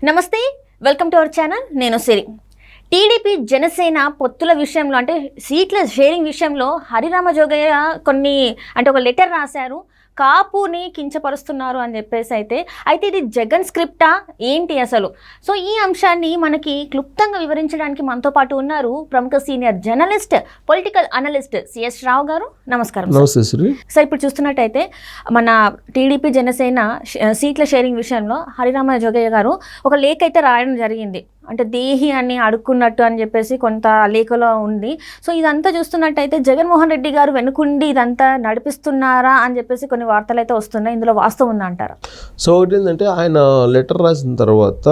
నమస్తే, welcome to our channel. నేను సిరి. TDP Janasena పొత్తుల విషయంలో అంటే సీట్ల షేరింగ్ విషయంలో హరిరామ జోగయ్య ఒక లెటర్ రాశారు. కాపుని కించపరుస్తున్నారు అని చెప్పేసి అయితే ఇది జగన్ స్క్రిప్టా ఏంటి అసలు? సో ఈ అంశాన్ని మనకి క్లుప్తంగా వివరించడానికి మనతో పాటు ఉన్నారు ప్రముఖ senior journalist, political analyst CS Rao గారు. నమస్కారం. సార్, ఇప్పుడు చూస్తున్నట్టయితే మన టీడీపీ జనసేన సీట్ల షేరింగ్ విషయంలో హరిరామ జోగయ్య గారు ఒక లేఖ అయితే రాయడం జరిగింది. అంటే దేహి అని అడుక్కున్నట్టు అని చెప్పేసి కొంత లేఖలో ఉంది. సో ఇదంతా చూస్తున్నట్టయితే జగన్మోహన్ రెడ్డి గారు వెనుకుండి ఇదంతా నడిపిస్తున్నారా అని చెప్పేసి కొన్ని వార్తలు అయితే వస్తున్నాయి. ఇందులో వాస్తవం ఉందంటారా? సో ఒకటి ఏంటంటే, ఆయన లెటర్ రాసిన తర్వాత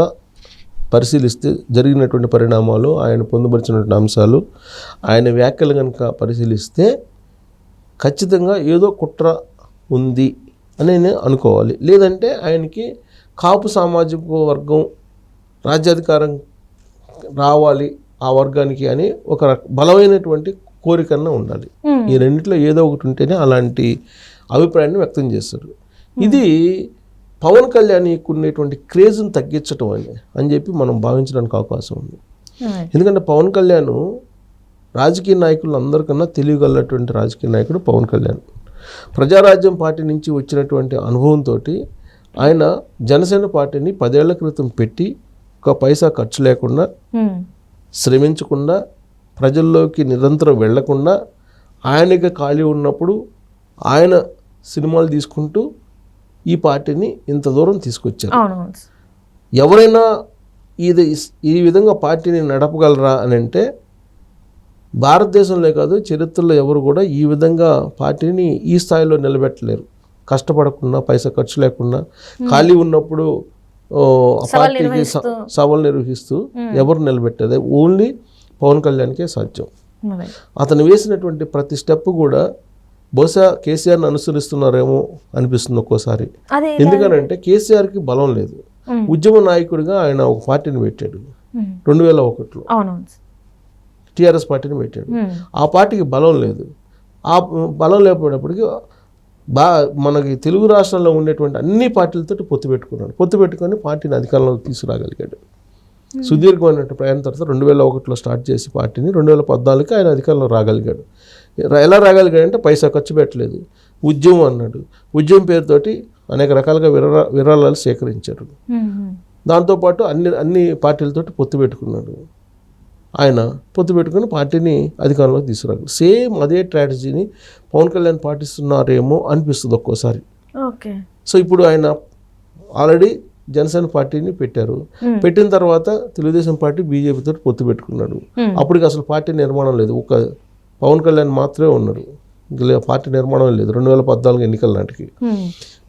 పరిశీలిస్తే జరిగినటువంటి పరిణామాలు, ఆయన పొందుపరిచినటువంటి అంశాలు, ఆయన వ్యాఖ్యలు కనుక పరిశీలిస్తే ఖచ్చితంగా ఏదో కుట్ర ఉంది అని అనుకోవాలి. లేదంటే ఆయనకి కాపు సామాజిక వర్గం రాజ్యాధికారం రావాలి ఆ వర్గానికి అని ఒక బలమైనటువంటి కోరికన్నా ఉండాలి. ఈ రెండిట్లో ఏదో ఒకటి ఉంటేనే అలాంటి అభిప్రాయాన్ని వ్యక్తం చేస్తారు. ఇది పవన్ కళ్యాణ్కి ఉండేటువంటి క్రేజ్ని తగ్గించడం అని చెప్పి మనం భావించడానికి అవకాశం ఉంది. ఎందుకంటే పవన్ కళ్యాణ్ రాజకీయ నాయకులు అందరికన్నా తెలియగలటువంటి రాజకీయ నాయకుడు పవన్ కళ్యాణ్. ప్రజారాజ్యం పార్టీ నుంచి వచ్చినటువంటి అనుభవంతో ఆయన జనసేన పార్టీని 10 ఏళ్ల క్రితం పెట్టి ఒక పైసా ఖర్చు లేకుండా, శ్రమించకుండా, ప్రజల్లోకి నిరంతరం వెళ్లకుండా, ఆయనకి ఖాళీ ఉన్నప్పుడు ఆయన సినిమాలు తీసుకుంటూ ఈ పార్టీని ఇంత దూరం తీసుకొచ్చారు. ఎవరైనా ఈ విధంగా పార్టీని నడపగలరా అని అంటే భారతదేశంలో కాదు, చరిత్రలో ఎవరు కూడా ఈ విధంగా పార్టీని ఈ స్థాయిలో నిలబెట్టలేరు. కష్టపడకుండా, పైసా ఖర్చు లేకుండా, ఖాళీ ఉన్నప్పుడు పార్టీకి సవాల్ నిర్వహిస్తూ ఎవరు నిలబెట్టేది ఓన్లీ పవన్ కళ్యాణ్కే సాధ్యం. అతను వేసినటువంటి ప్రతి స్టెప్ కూడా బహుశా కేసీఆర్ని అనుసరిస్తున్నారేమో అనిపిస్తుంది ఒక్కోసారి. ఎందుకనంటే కేసీఆర్కి బలం లేదు. ఉద్యమ నాయకుడిగా ఆయన ఒక పార్టీని పెట్టాడు 2001లో, టీఆర్ఎస్ పార్టీని పెట్టాడు. ఆ పార్టీకి బలం లేదు. ఆ బలం లేకపోయినప్పటికీ మనకి తెలుగు రాష్ట్రాల్లో ఉండేటువంటి అన్ని పార్టీలతో పొత్తు పెట్టుకున్నాడు. పొత్తు పెట్టుకొని పార్టీని అధికారంలోకి తీసుకురాగలిగాడు. సుదీర్ఘమైన ప్రయాణం తర్వాత 2001లో స్టార్ట్ చేసి పార్టీని 2014కి ఆయన అధికారంలో రాగలిగాడు. ఎలా రాగలిగాడంటే పైసా ఖర్చు పెట్టలేదు. ఉద్యమం అన్నాడు. ఉద్యమం పేరుతోటి అనేక రకాలుగా విరాళాలు సేకరించాడు. దాంతోపాటు అన్ని పార్టీలతోటి పొత్తు పెట్టుకున్నాడు. ఆయన పొత్తు పెట్టుకుని పార్టీని అధికారంలోకి తీసుకురాగలరు. సేమ్ అదే స్ట్రాటజీని పవన్ కళ్యాణ్ పాటిస్తున్నారేమో అనిపిస్తుంది ఒక్కోసారి. సో ఇప్పుడు ఆయన ఆల్రెడీ జనసేన పార్టీని పెట్టారు. పెట్టిన తర్వాత తెలుగుదేశం పార్టీ బీజేపీతో పొత్తు పెట్టుకున్నాడు. అప్పటికి అసలు పార్టీ నిర్మాణం లేదు. ఒక పవన్ కళ్యాణ్ మాత్రమే ఉన్నారు. పార్టీ నిర్మాణం లేదు 2014 ఎన్నికల నాటికి.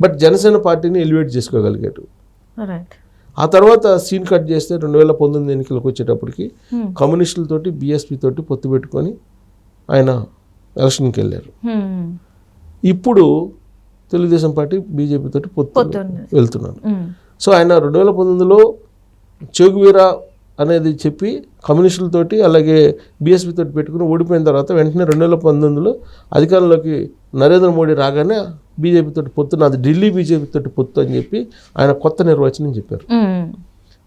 బట్ జనసేన పార్టీని ఎలివేట్ చేసుకోగలిగాడు. ఆ తర్వాత సీన్ కట్ చేస్తే 2019 ఎన్నికలకు వచ్చేటప్పటికి కమ్యూనిస్టులతోటి, బీఎస్పీ తోటి పొత్తు పెట్టుకొని ఆయన ఎలక్షన్కి వెళ్ళారు. ఇప్పుడు తెలుగుదేశం పార్టీ బీజేపీ తోటి పొత్తు వెళ్తున్నారు. సో ఆయన 2019లో చెగువీరా అనేది చెప్పి కమ్యూనిస్టులతోటి అలాగే బీఎస్పీ తోటి పెట్టుకుని ఓడిపోయిన తర్వాత వెంటనే 2019లో అధికారంలోకి నరేంద్ర మోడీ రాగానే బీజేపీ తోటి పొత్తు, నాది ఢిల్లీ బీజేపీ తోటి పొత్తు అని చెప్పి ఆయన కొత్త నిర్వచనం చెప్పారు.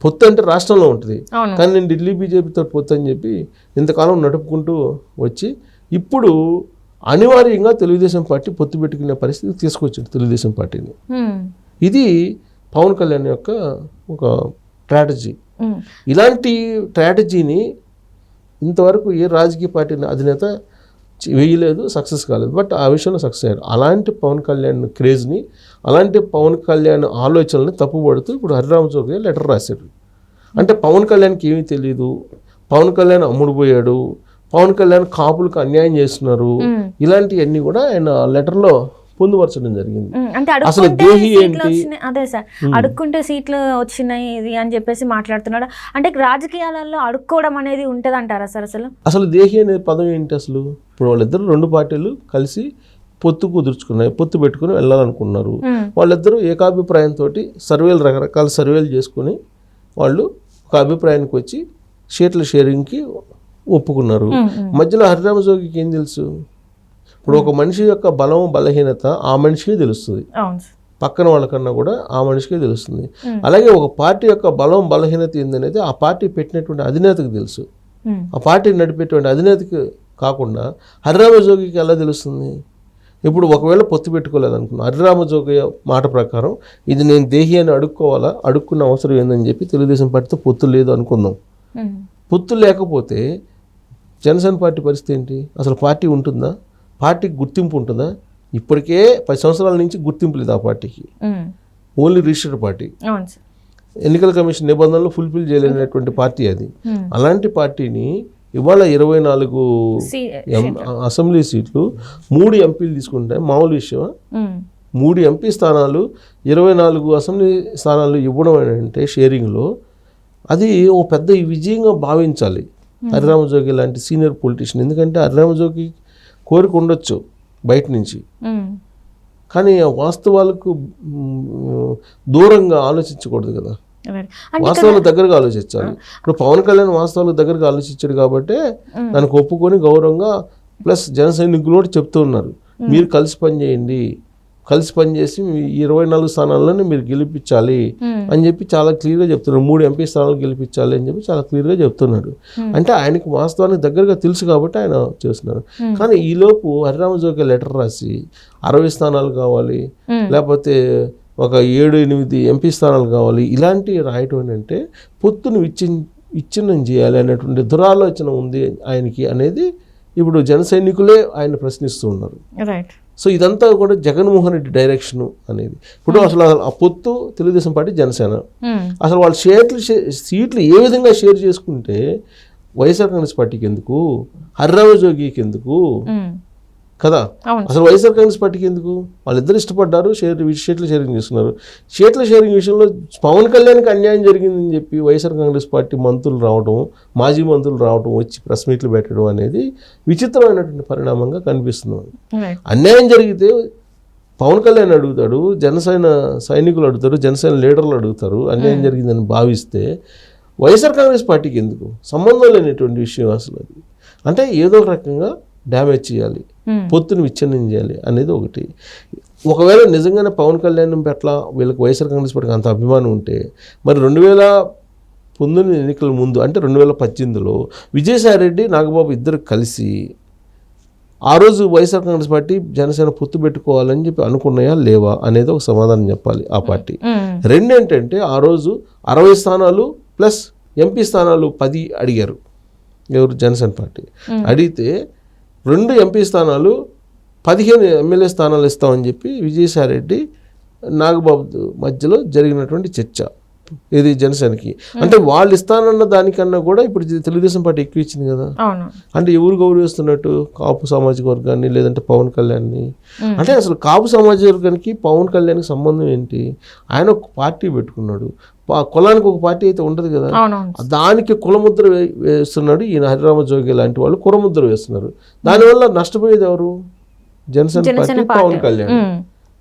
పొత్తు అంటే రాష్ట్రంలో ఉంటుంది, కానీ నేను ఢిల్లీ బీజేపీ తోటి పొత్తు అని చెప్పి ఇంతకాలం నడుపుకుంటూ వచ్చి ఇప్పుడు అనివార్యంగా తెలుగుదేశం పార్టీ పొత్తు పెట్టుకునే పరిస్థితి తీసుకొచ్చింది తెలుగుదేశం పార్టీని. ఇది పవన్ కళ్యాణ్ యొక్క ఒక స్ట్రాటజీ. ఇలాంటి స్ట్రాటజీని ఇంతవరకు ఏ రాజకీయ పార్టీ అధినేత వేయలేదు, సక్సెస్ కాలేదు. బట్ ఆ విషయంలో సక్సెస్ అయ్యారు. అలాంటి పవన్ కళ్యాణ్ క్రేజ్ని, అలాంటి పవన్ కళ్యాణ్ ఆలోచనల్ని తప్పుపడుతూ ఇప్పుడు హరిరామ జోగయ్య లెటర్ రాశాడు. అంటే పవన్ కళ్యాణ్కి ఏమీ తెలియదు, పవన్ కళ్యాణ్ అమ్ముడుపోయాడు, పవన్ కళ్యాణ్ కాపులకు అన్యాయం చేస్తున్నారు, ఇలాంటివన్నీ కూడా ఆయన లెటర్లో పొందుపరచడం జరిగింది. అసలు దేహి ఏంటి? అదే సార్, అడుక్కుంటే సీట్లు వచ్చినాయి ఇది అని చెప్పేసి మాట్లాడుతున్నాడు. అంటే రాజకీయాలలో అడుక్కోవడం అనేది ఉంటుంది అంటారా సార్? అసలు దేహి అనే పదం ఏంటి అసలు? ఇప్పుడు వాళ్ళిద్దరు 2 పార్టీలు కలిసి పొత్తు కుదుర్చుకున్నాయి, పొత్తు పెట్టుకుని వెళ్ళాలనుకున్నారు. వాళ్ళిద్దరూ ఏకాభిప్రాయంతో రకరకాల సర్వేలు చేసుకుని వాళ్ళు ఒక అభిప్రాయానికి వచ్చి సీట్ల షేరింగ్కి ఒప్పుకున్నారు. మధ్యలో హరిరామ జోగికి ఏం తెలుసు? ఇప్పుడు ఒక మనిషి యొక్క బలం, బలహీనత ఆ మనిషికి తెలుస్తుంది. పక్కన వాళ్ళకన్నా కూడా ఆ మనిషికే తెలుస్తుంది. అలాగే ఒక పార్టీ యొక్క బలం బలహీనత ఏందనేది ఆ పార్టీ పెట్టినటువంటి అధినేతకు తెలుసు. ఆ పార్టీ నడిపేటువంటి అధినేతకి కాకుండా హరిరామజోగికి ఎలా తెలుస్తుంది? ఇప్పుడు ఒకవేళ పొత్తు పెట్టుకోలేదనుకున్నా, హరిరామజోగయ్య మాట ప్రకారం ఇది నేను దేహి అని అడుక్కోవాలా, అడుక్కున్న అవసరం ఏందని చెప్పి తెలుగుదేశం పార్టీతో పొత్తు లేదు అనుకుందాం. పొత్తు లేకపోతే జనసేన పార్టీ పరిస్థితి ఏంటి? అసలు పార్టీ ఉంటుందా? పార్టీకి గుర్తింపు ఉంటుందా? ఇప్పటికే 10 సంవత్సరాల నుంచి గుర్తింపు లేదు ఆ పార్టీకి. Only registered party. ఎన్నికల కమిషన్ నిబంధనలు ఫుల్ఫిల్ చేయలేనటువంటి పార్టీ అది. అలాంటి పార్టీని ఇవాళ 24 అసెంబ్లీ సీట్లు 3 ఎంపీలు తీసుకుంటే మామూలు విషయం. 3 ఎంపీ స్థానాలు 24 అసెంబ్లీ స్థానాలు ఇవ్వడం అంటే షేరింగ్లో అది ఓ పెద్ద విజయంగా భావించాలి హరిరామజోగి లాంటి సీనియర్ పొలిటీషియన్. ఎందుకంటే హరిరామజోగి కోరిక ఉండొచ్చు బయట నుంచి, కానీ వాస్తవాలకు దూరంగా ఆలోచించకూడదు కదా, వాస్తవాలకు దగ్గరగా ఆలోచించాలి. ఇప్పుడు పవన్ కళ్యాణ్ వాస్తవాలకు దగ్గరగా ఆలోచించాడు కాబట్టి దానికి ఒప్పుకొని గౌరవంగా ప్లస్ జన సైనికులు కూడా చెప్తూ ఉన్నారు, మీరు కలిసి పనిచేయండి, కలిసి పనిచేసి 24 స్థానాలను మీరు గెలిపించాలి అని చెప్పి చాలా క్లియర్గా చెప్తున్నారు. 3 ఎంపీ స్థానాలు గెలిపించాలి అని చెప్పి చాలా క్లియర్గా చెప్తున్నాడు. అంటే ఆయనకు వాస్తవానికి దగ్గరగా తెలుసు కాబట్టి ఆయన చేస్తున్నారు. కానీ ఈలోపు హరిరామజోగి లెటర్ రాసి 60 స్థానాలు కావాలి, లేకపోతే ఒక 7-8 ఎంపీ స్థానాలు కావాలి, ఇలాంటివి రాయటం ఏంటంటే పొత్తును విచ్ఛిన్నం చేయాలి అనేటువంటి దురాలోచన ఉంది ఆయనకి అనేది ఇప్పుడు జన సైనికులే ఆయన ప్రశ్నిస్తూ ఉన్నారు. సో ఇదంతా కూడా జగన్మోహన్ రెడ్డి డైరెక్షన్ అనేది. ఇప్పుడు అసలు ఆ పొత్తు తెలుగుదేశం పార్టీ జనసేన అసలు వాళ్ళు సీట్లు ఏ విధంగా షేర్ చేసుకుంటే వైఎస్ఆర్ కాంగ్రెస్ పార్టీకి ఎందుకు, హరిరామజోగికి ఎందుకు కదా, అసలు వైఎస్ఆర్ కాంగ్రెస్ పార్టీకి ఎందుకు? వాళ్ళిద్దరు ఇష్టపడ్డారు, సీట్లు షేరింగ్ చేస్తున్నారు. సీట్ల షేరింగ్ విషయంలో పవన్ కళ్యాణ్కి అన్యాయం జరిగిందని చెప్పి వైఎస్ఆర్ కాంగ్రెస్ పార్టీ మంత్రులు రావడం, మాజీ మంత్రులు రావడం, వచ్చి ప్రెస్ మీట్లు పెట్టడం అనేది విచిత్రమైనటువంటి పరిణామంగా కనిపిస్తుంది. అన్యాయం జరిగితే పవన్ కళ్యాణ్ అడుగుతాడు, జనసేన సైనికులు అడుగుతారు, జనసేన లీడర్లు అడుగుతారు అన్యాయం జరిగిందని భావిస్తే వైఎస్ఆర్ కాంగ్రెస్ పార్టీకి ఎందుకు? సంబంధం లేనటువంటి విషయం అసలు అది. అంటే ఏదో ఒక రకంగా డ్యామేజ్ చేయాలి, పొత్తును విచ్ఛిన్నం చేయాలి అనేది ఒకటి. ఒకవేళ నిజంగానే పవన్ కళ్యాణ్ పట్ల వీళ్ళకి వైఎస్ఆర్ కాంగ్రెస్ పార్టీకి అంత అభిమానం ఉంటే మరి 2019 ఎన్నికల ముందు అంటే 2018లో విజయసాయి రెడ్డి, నాగబాబు ఇద్దరు కలిసి ఆ రోజు వైఎస్ఆర్ కాంగ్రెస్ పార్టీ జనసేన పొత్తు పెట్టుకోవాలని చెప్పి అనుకున్నాయా లేవా అనేది ఒక సమాధానం చెప్పాలి ఆ పార్టీ. రెండేంటంటే ఆ రోజు 60 స్థానాలు ప్లస్ ఎంపీ స్థానాలు 10 అడిగారు ఎవరు, జనసేన పార్టీ. అడిగితే 2 ఎంపీ స్థానాలు 15 ఎమ్మెల్యే స్థానాలు ఇస్తామని చెప్పి విజయసాయి రెడ్డి నాగబాబు మధ్యలో జరిగినటువంటి చర్చ ఇది జనసేనకి. అంటే వాళ్ళు ఇస్తానన్న దానికన్నా కూడా ఇప్పుడు తెలుగుదేశం పార్టీ ఎక్కువ ఇచ్చింది కదా. అంటే ఎవరు గౌరవిస్తున్నట్టు? కాపు సామాజిక వర్గాన్ని, లేదంటే పవన్ కళ్యాణ్ని. అంటే అసలు కాపు సామాజిక వర్గానికి పవన్ కళ్యాణ్కి సంబంధం ఏంటి? ఆయన ఒక పార్టీ పెట్టుకున్నాడు, కులానికి ఒక పార్టీ అయితే ఉండదు కదా, దానికి కులముద్ర వేస్తున్నాడు ఈయన హరిరామజోగి లాంటి వాళ్ళు కులముద్ర వేస్తున్నారు. దానివల్ల నష్టపోయేది ఎవరు? జనసేన పార్టీ, పవన్ కళ్యాణ్.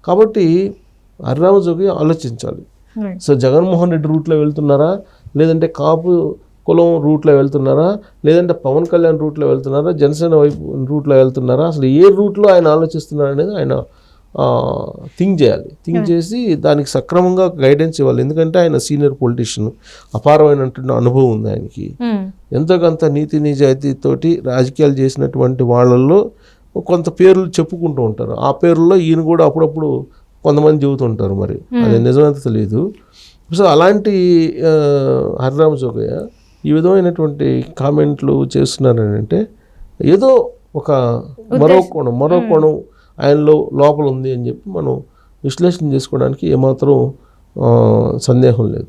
కాబట్టి హరిరామజోగి ఆలోచించాలి. సో జగన్మోహన్ రెడ్డి రూట్లో వెళ్తున్నారా, లేదంటే కాపు కులం రూట్లో వెళ్తున్నారా, లేదంటే పవన్ కళ్యాణ్ రూట్లో వెళ్తున్నారా, జనసేన వైపు రూట్లో వెళ్తున్నారా, అసలు ఏ రూట్లో ఆయన ఆలోచిస్తున్నారు అనేది ఆయన థింక్ చేయాలి. థింక్ చేసి దానికి సక్రమంగా గైడెన్స్ ఇవ్వాలి. ఎందుకంటే ఆయన సీనియర్ పొలిటీషియన్, అపారమైనటువంటి అనుభవం ఉంది ఆయనకి. ఎంతో కొంత నీతి నిజాయితీతోటి రాజకీయాలు చేసినటువంటి వాళ్ళల్లో కొంత పేర్లు చెప్పుకుంటూ ఉంటారు. ఆ పేర్లలో ఈయన కూడా అప్పుడప్పుడు కొంతమంది చెబుతుంటారు, మరి అది నిజమంత తెలియదు. సో అలాంటి హరిరామజోగయ్య ఈ విధమైనటువంటి కామెంట్లు చేస్తున్నారని అంటే ఏదో ఒక మరో కోణం ఆయనలో లోపల ఉంది అని చెప్పి మనం విశ్లేషణ చేసుకోవడానికి ఏమాత్రం సందేహం లేదు.